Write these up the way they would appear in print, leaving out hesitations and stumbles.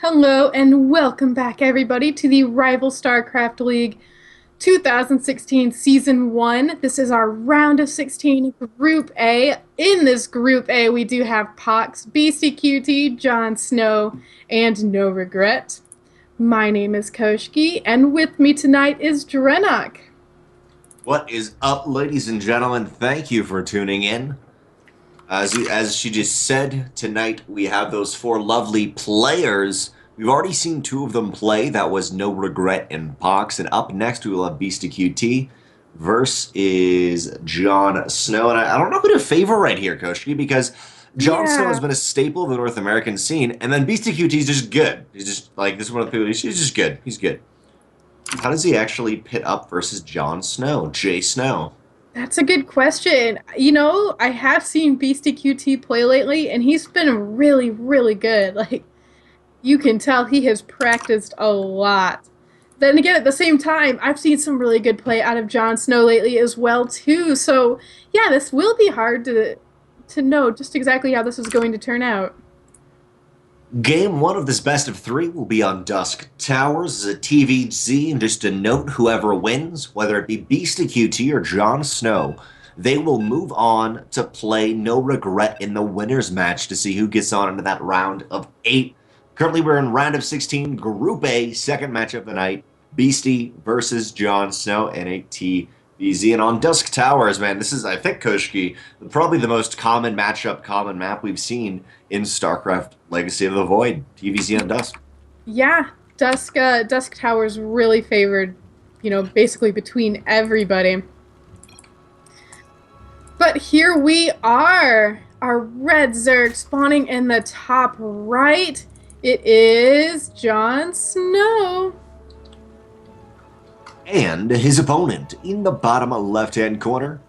Hello and welcome back, everybody, to the Rival StarCraft League 2016 Season 1. This is our round of 16 Group A. In this Group A, we do have Pox, BCQT, Jon Snow, and No Regret. My name is Koshkii, and with me tonight is DrennoC. What is up, ladies and gentlemen? Thank you for tuning in. As she just said, tonight we have those four lovely players. We've already seen two of them play. That was No Regret and Pox. And up next we will have BCQT versus Jon Snow. And I don't know who to favor right here, Koshkii, because Jon Snow has been a staple of the North American scene. And then BCQT is just good. He's just like, this is one of the people, he's just good. He's good. How does he actually pit up versus Jon Snow, Jay Snow? That's a good question. You know, I have seen BCQT play lately, and he's been really, really good. Like, you can tell he has practiced a lot. Then again, at the same time, I've seen some really good play out of Jon Snow lately as well, too. So, yeah, this will be hard to know just exactly how this is going to turn out. Game 1 of this best of 3 will be on Dusk Towers as a TVZ, and just to note, whoever wins, whether it be BCQT or Jon Snow, they will move on to play No Regret in the winner's match to see who gets on into that round of 8. Currently, we're in round of 16, Group A, second match of the night, Beastie versus Jon Snow in a TVZ. And on Dusk Towers, man, this is, I think, Koshkii, probably the most common matchup, common map we've seen in StarCraft Legacy of the Void, TVZ on Dusk. Yeah, Dusk Towers really favored, you know, basically between everybody. But here we are, our red Zerg spawning in the top right. It is Jon Snow. And his opponent in the bottom left-hand corner,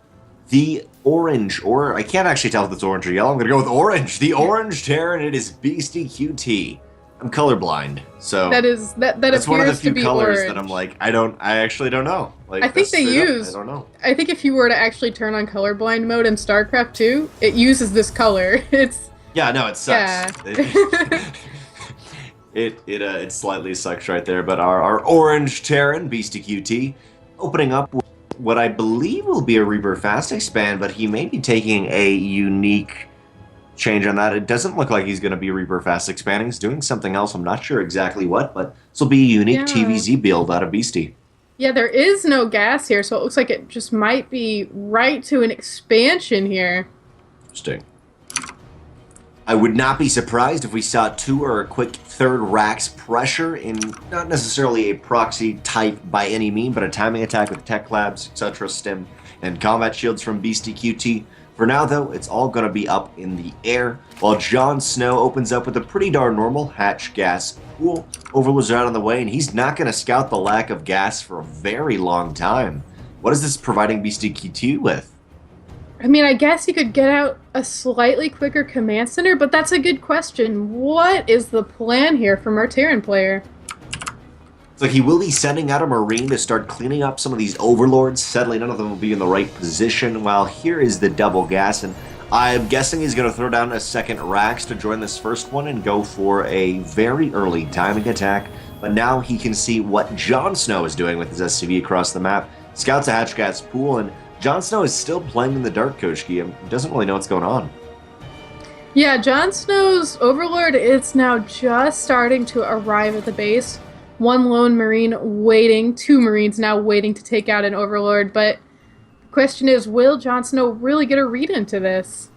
the orange, or I can't actually tell if it's orange or yellow. I'm going to go with orange. The orange Terran, it is BCQT. I'm colorblind, so that's one of the few colors orange. that I'm like, I actually don't know. Like, I think they use. I don't know. I think if you were to actually turn on colorblind mode in StarCraft 2, it uses this color. It's yeah, no, it sucks. Yeah. It slightly sucks right there, but our orange Terran, BCQT, opening up with what I believe will be a Rebirth Fast expand, but he may be taking a unique change on that. It doesn't look like he's going to be Rebirth Fast expanding. He's doing something else. I'm not sure exactly what, but this will be a unique TVZ build out of Beastie. Yeah, there is no gas here, so it looks like it just might be right to an expansion here. Interesting. I would not be surprised if we saw 2 or a quick third Rax pressure in not necessarily a proxy type by any mean, but a timing attack with Tech Labs, etc., Stim, and combat shields from BCQT. For now, though, it's all going to be up in the air, while Jon Snow opens up with a pretty darn normal hatch gas pool. Overlord's out on the way, and he's not going to scout the lack of gas for a very long time. What is this providing BCQT with? I mean, I guess you could get out a slightly quicker command center, but that's a good question. What is the plan here from our Terran player? So he will be sending out a Marine to start cleaning up some of these Overlords. Sadly, none of them will be in the right position, while here is the double gas, and I'm guessing he's going to throw down a second Rax to join this first one and go for a very early timing attack. But now he can see what Jon Snow is doing with his SCV across the map. Scouts a hatch gas pool, and Jon Snow is still playing in the dark, Koshkii. He doesn't really know what's going on. Yeah, Jon Snow's Overlord is now just starting to arrive at the base. One lone Marine waiting, 2 Marines now waiting to take out an Overlord, but the question is, will Jon Snow really get a read into this?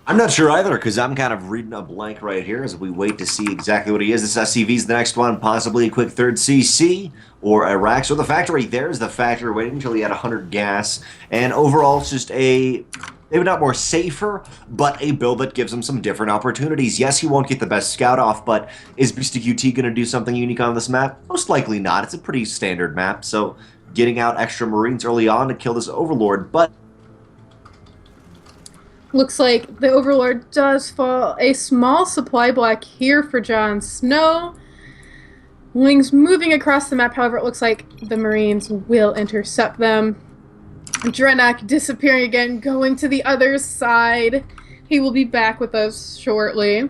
I'm not sure either, because I'm kind of reading a blank right here as we wait to see exactly what he is. This SCV's the next one, possibly a quick third CC or a Rax. So the factory, there's the factory waiting until he had 100 gas. And overall, it's just a, maybe not more safer, but a build that gives him some different opportunities. Yes, he won't get the best scout off, but is BCQT going to do something unique on this map? Most likely not. It's a pretty standard map, so getting out extra Marines early on to kill this Overlord, but looks like the Overlord does fall. A small supply block here for Jon Snow. Wings moving across the map, however, it looks like the Marines will intercept them. DrennoC disappearing again, going to the other side. He will be back with us shortly.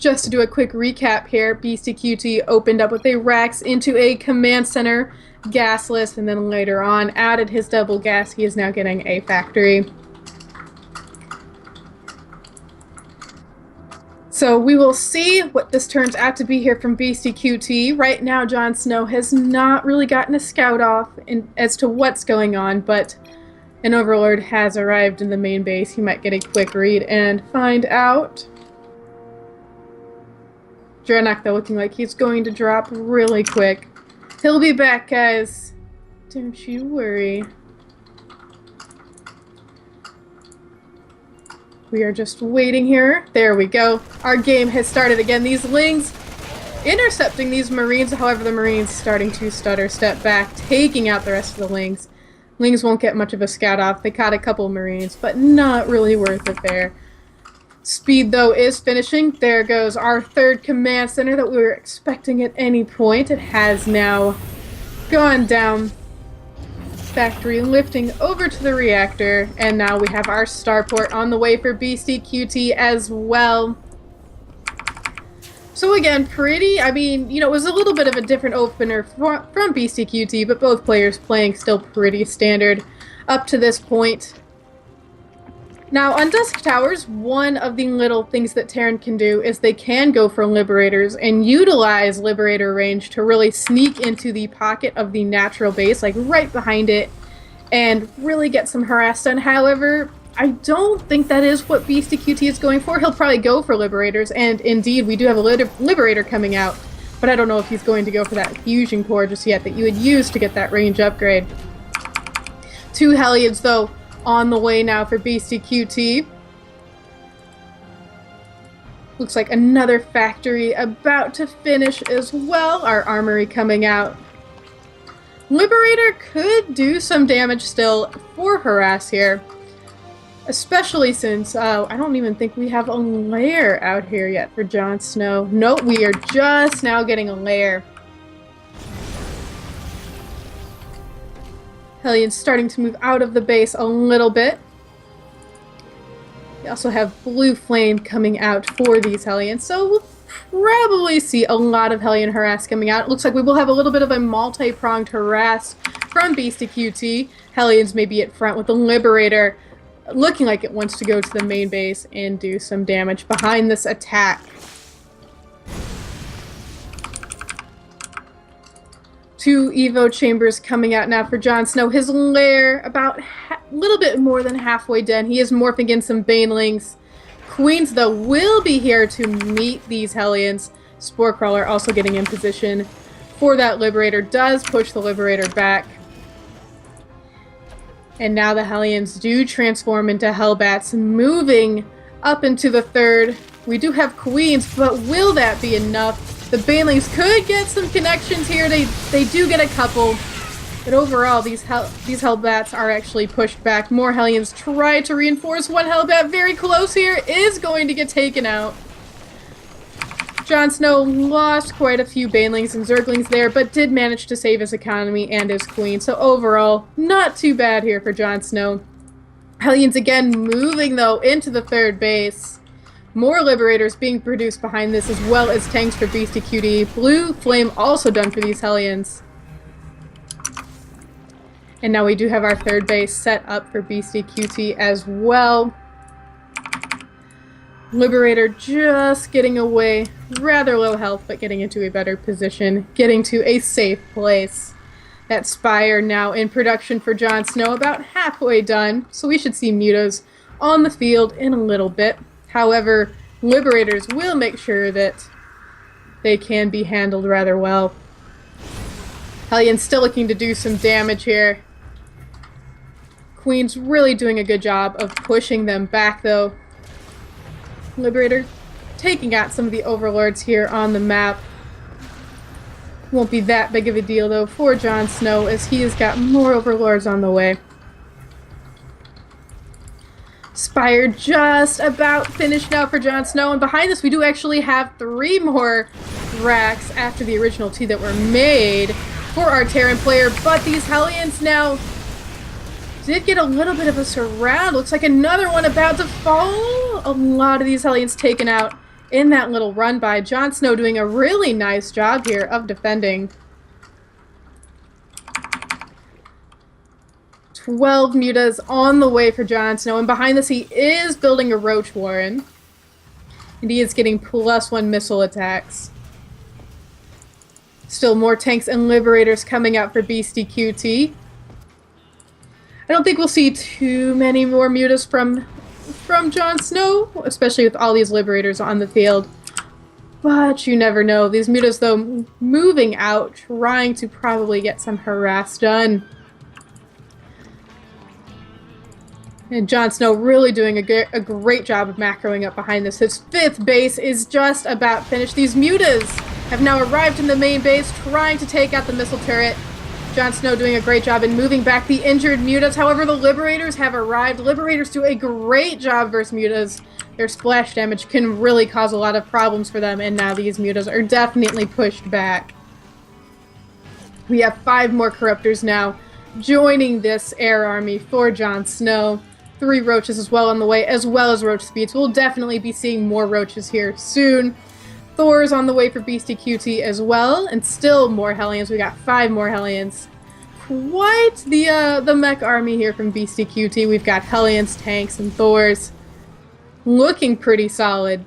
Just to do a quick recap here, BCQT opened up with a Hjax into a command center, gasless, and then later on added his double gas. He is now getting a factory. So we will see what this turns out to be here from BCQT. Right now, Jon Snow has not really gotten a scout off as to what's going on, but an Overlord has arrived in the main base. He might get a quick read and find out. DrennoC, though, looking like he's going to drop really quick. He'll be back, guys. Don't you worry. We are just waiting here. There we go. Our game has started again. These Lings intercepting these Marines. However, the Marines starting to stutter, step back, taking out the rest of the Lings. Lings won't get much of a scout off. They caught a couple Marines, but not really worth it there. Speed, though, is finishing. There goes our third command center that we were expecting at any point. It has now gone down. Factory lifting over to the reactor, and now we have our starport on the way for BCQT as well. So again, it was a little bit of a different opener from BCQT, but both players playing still pretty standard up to this point. Now, on Dusk Towers, one of the little things that Terran can do is they can go for Liberators and utilize Liberator range to really sneak into the pocket of the natural base, like right behind it, and really get some harass done. However, I don't think that is what BCQT is going for. He'll probably go for Liberators, and indeed, we do have a Liberator coming out, but I don't know if he's going to go for that Fusion Core just yet that you would use to get that range upgrade. 2 Hellions, though, on the way now for BCQT. Looks like another factory about to finish as well. Our armory coming out. Liberator could do some damage still for harass here. Especially since, I don't even think we have a lair out here yet for Jon Snow. Nope, we are just now getting a lair. Hellions starting to move out of the base a little bit. We also have Blue Flame coming out for these Hellions, so we'll probably see a lot of Hellion harass coming out. It looks like we will have a little bit of a multi-pronged harass from BCQT. Hellions may be at front with the Liberator, looking like it wants to go to the main base and do some damage behind this attack. 2 Evo chambers coming out now for Jon Snow. His lair about a little bit more than halfway done. He is morphing in some Banelings. Queens, though, will be here to meet these Hellions. Spore Crawler also getting in position for that Liberator. Does push the Liberator back. And now the Hellions do transform into Hellbats, moving up into the third. We do have Queens, but will that be enough? The Banelings could get some connections here. They do get a couple. But overall, these Hellbats are actually pushed back. More Hellions try to reinforce. One Hellbat very close here is going to get taken out. Jon Snow lost quite a few Banelings and Zerglings there, but did manage to save his economy and his queen. So overall, not too bad here for Jon Snow. Hellions again moving, though, into the third base. More Liberators being produced behind this, as well as tanks for BCQT. Blue Flame also done for these Hellions. And now we do have our third base set up for BCQT as well. Liberator just getting away. Rather low health, but getting into a better position. Getting to a safe place. That Spire now in production for Jon Snow, about halfway done. So we should see Mutas on the field in a little bit. However, Liberators will make sure that they can be handled rather well. Hellions still looking to do some damage here. Queen's really doing a good job of pushing them back, though. Liberator taking out some of the Overlords here on the map. Won't be that big of a deal, though, for Jon Snow, as he has got more Overlords on the way. Spire just about finished now for Jon Snow, and behind this we do actually have 3 more racks after the original 2 that were made for our Terran player, but these Hellions now did get a little bit of a surround. Looks like another one about to fall. A lot of these Hellions taken out in that little run by. Jon Snow doing a really nice job here of defending. 12 mutas on the way for Jon Snow, and behind this he is building a Roach Warren. And he is getting +1 missile attacks. Still more tanks and liberators coming out for BSTQT. I don't think we'll see too many more mutas from Jon Snow, especially with all these liberators on the field. But you never know. These mutas, though, moving out, trying to probably get some harass done. And Jon Snow really doing a great job of macroing up behind this. His 5th base is just about finished. These mutas have now arrived in the main base, trying to take out the missile turret. Jon Snow doing a great job in moving back the injured mutas. However, the Liberators have arrived. Liberators do a great job versus mutas. Their splash damage can really cause a lot of problems for them, and now these mutas are definitely pushed back. We have 5 more Corruptors now joining this air army for Jon Snow. 3 Roaches as well on the way, as well as Roach Speeds. We'll definitely be seeing more Roaches here soon. Thor's on the way for BSTQT as well, and still more Hellions. We got 5 more Hellions. Quite the mech army here from BSTQT. We've got Hellions, tanks, and Thors. Looking pretty solid.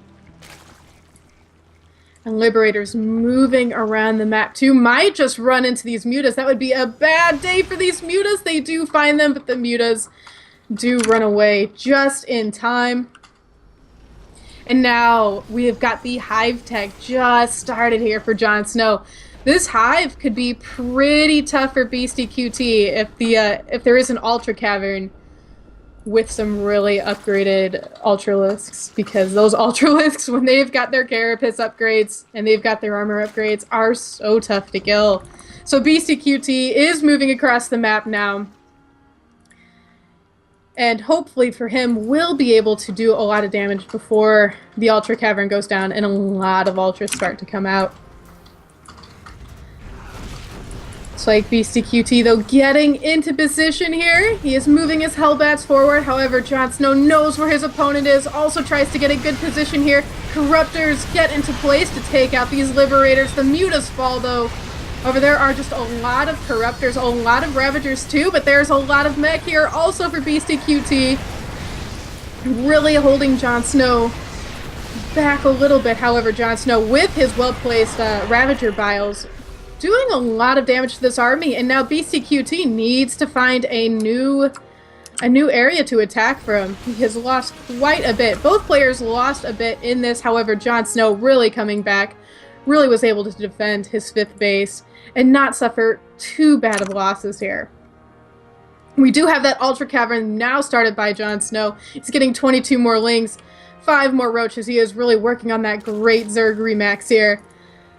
And Liberators moving around the map too. Might just run into these mutas. That would be a bad day for these mutas. They do find them, but the mutas do run away just in time. And now we have got the Hive tech just started here for Jon Snow. This Hive could be pretty tough for BSTQT if there is an Ultra Cavern with some really upgraded Ultralisks, because those Ultralisks, when they've got their Carapace upgrades and they've got their armor upgrades, are so tough to kill. So BSTQT is moving across the map now. And hopefully for him, we'll be able to do a lot of damage before the Ultra Cavern goes down and a lot of Ultras start to come out. It's like BSTQT, though, getting into position here. He is moving his Hellbats forward. However, Jon Snow knows where his opponent is. Also tries to get a good position here. Corruptors get into place to take out these Liberators. The mutas fall, though. Over there are just a lot of Corruptors, a lot of Ravagers too, but there's a lot of mech here also for BSTQT. Really holding Jon Snow back a little bit. However, Jon Snow, with his well-placed Ravager Biles, doing a lot of damage to this army, and now BSTQT needs to find a new area to attack from. He has lost quite a bit. Both players lost a bit in this. However, Jon Snow really coming back, really was able to defend his 5th base and not suffer too bad of losses here. We do have that Ultra Cavern now started by Jon Snow. He's getting 22 more Lings, 5 more Roaches. He is really working on that great Zerg remax here.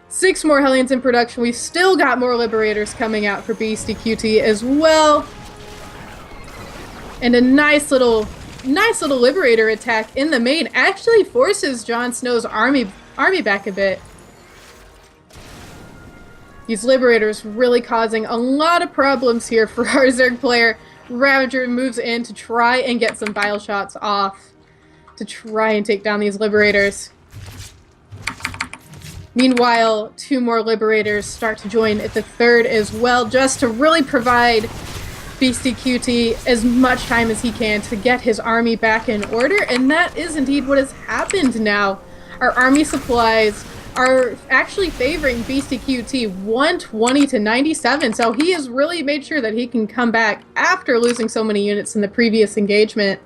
6 more Hellions in production. We've still got more Liberators coming out for BSTQT as well. And a nice little Liberator attack in the main actually forces Jon Snow's army back a bit. These Liberators really causing a lot of problems here for our Zerg player. Ravager moves in to try and get some bile shots off to try and take down these Liberators. Meanwhile, 2 more Liberators start to join at the 3rd as well, just to really provide BSTQT as much time as he can to get his army back in order, and that is indeed what has happened now. Our army supplies are actually favoring BSTQT 120 to 97, so he has really made sure that he can come back after losing so many units in the previous engagement.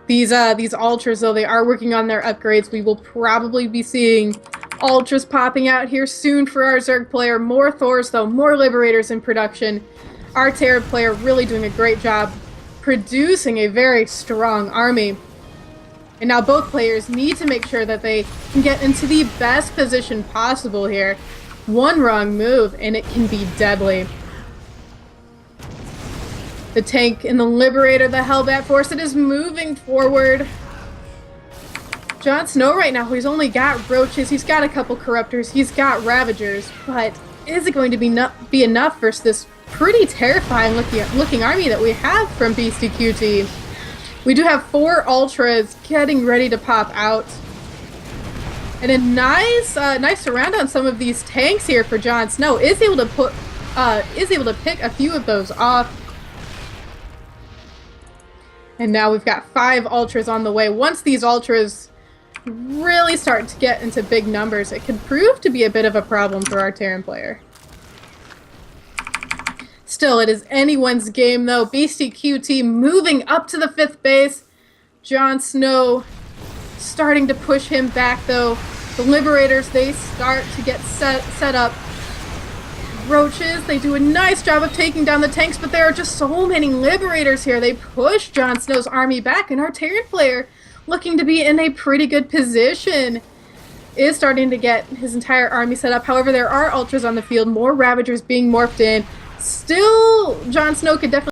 These Ultras, though, they are working on their upgrades. We will probably be seeing Ultras popping out here soon for our Zerg player. More Thors, though, more Liberators in production. Our Terra player really doing a great job producing a very strong army. And now both players need to make sure that they can get into the best position possible here. One wrong move, and it can be deadly. The tank and the Liberator, the Hellbat Force, it is moving forward. Jon Snow right now, he's only got Roaches, he's got a couple Corruptors, he's got Ravagers, but is it going to be enough versus this pretty terrifying looking army that we have from BSTQT? We do have 4 Ultras getting ready to pop out. And a nice surround on some of these tanks here for Jon Snow. Is able to pick a few of those off. And now we've got 5 Ultras on the way. Once these Ultras really start to get into big numbers, it could prove to be a bit of a problem for our Terran player. Still, it is anyone's game though. BSTQT moving up to the 5th base. Jon Snow starting to push him back though. The Liberators, they start to get set up. Roaches, they do a nice job of taking down the tanks, but there are just so many Liberators here. They push Jon Snow's army back, and our Terran player, looking to be in a pretty good position, is starting to get his entire army set up. However, there are Ultras on the field, more Ravagers being morphed in. Still, Jon Snow could definitely